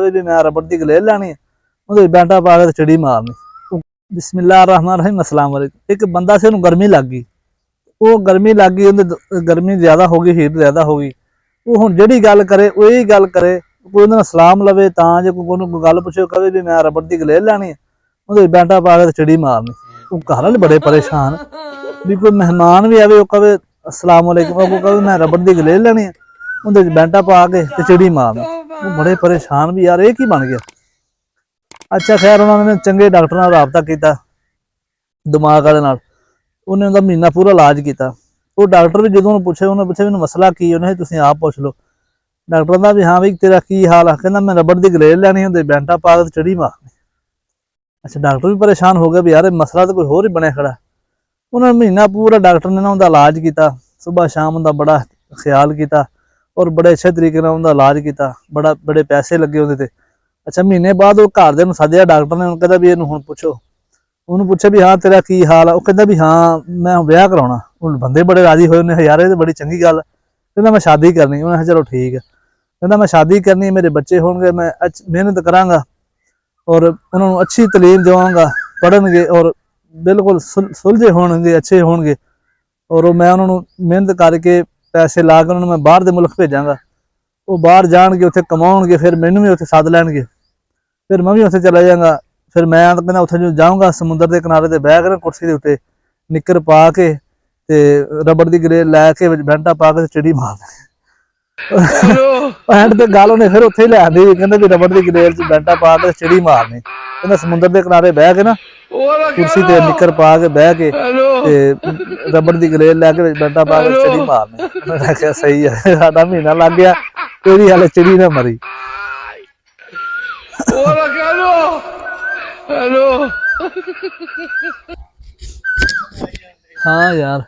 भी मैं रबड़ की गलेल लैनी है बैठा पा के चिड़ी मारनी। बिस्मिल्लाहिर्रहमानिर्रहीम। अस्सलाम वालेकुम। एक बंदा से गर्मी लग गई, वो गर्मी लग गई, गर्मी ज्यादा हो गई, हीट ज्यादा हो गई। वो हुण जिहड़ी गल करे वो यही गल करे, कोई उहदे नाल सलाम लवे तां जे कोई गल पुछे कहे भी मैं रबड़ की गलेल लैनी है, ਉਹਦੇ ਬੈਂਟਾ ਪਾ ਕੇ चिड़ी मारनी। वो घर वाले बड़े परेशान भी कोई मेहमान भी आवे कहे अस्सलाम वालेकुम, वो कहे मैं रबड़ की गलेल लैनी है, ਉਹਦੇ ਬੈਂਟਾ पा के चिड़ी मारनी। वो बड़े परेशान भी यार ये की बन गया। अच्छा खैर उन्होंने चंगे डॉक्टर नाल राबता किया, दिमाग वाले नाल उन्हें उनका महीना पूरा इलाज किया। वो डॉक्टर भी जो पूछे उन्हें पूछा मैंने मसला की, उन्हें तुसीं आप पुछ लो। डॉक्टर का भी हाँ भी तेरा की हाल है, कहना मैं रबड़ की गलेल लैनी है, बैंटा पा के चिड़ी मारनी। अच्छा डॉक्टर भी परेशान हो गया भी यार मसला तो कोई होर ही बनया खड़ा। उन्होंने महीना पूरा डॉक्टर ने ना उनका इलाज किया, सुबह शाम उनका बड़ा ख्याल किया और बड़े अच्छे तरीके से उनका इलाज किया, बड़े पैसे लगे उहदे ते। अच्छा महीने बाद वो घर दे सद्दिया डॉक्टर ने, कहता भी इहनूं हुण पुछो। उन्होंने पूछा भी हाँ तेरा की हाल है, वो कहता भी हाँ मैं ब्याह कराउणा। हुण बंदे बड़े राजी होए उन्हें, यार ये तो बड़ी चंगी गल है। कहता मैं शादी करनी। उन्हें चलो ठीक है। कहता मैं शादी करनी, मेरे बच्चे होंगे, मैं मेहनत करांगा और उन्होंने अच्छी तलीम देवांगा, पढ़नगे और बिल्कुल सुलझे होणगे, अच्छे होणगे। और मैं उन्होंने मेहनत करके पैसे ला के उन्होंने मैं बाहर दे मुल्क भेजांगा। वो बाहर जाणगे, उत्थे कमाउणगे, फिर मैनूं भी उत्थे सद लैणगे, फिर मैं भी उत्थे चला जांगा। फिर मैं कहना उत्थे जो जाऊँगा समुद्र के किनारे ते बैठ के कुर्सी के उत्ते निक्कर पा के ते रबड़ की गलेल लैके बैंटा पा के चिड़ी मार एंड ते गल उन्हें फिर उत्थे ही लै आंदी, कहंदे भी रबड़ की गलेल च बैंटा पा के चिड़ी मारनी। कहंदा समुद्र के किनारे बह के ना कुर्सी ते निक्कर पा के बह के ते रबड़ की गलेल लैके बैंटा पा के चिड़ी मारनी। उन्हें आख्या सही है, साडा महीना लग गया तेरी हाले चिड़ी ना मरी। हाँ यार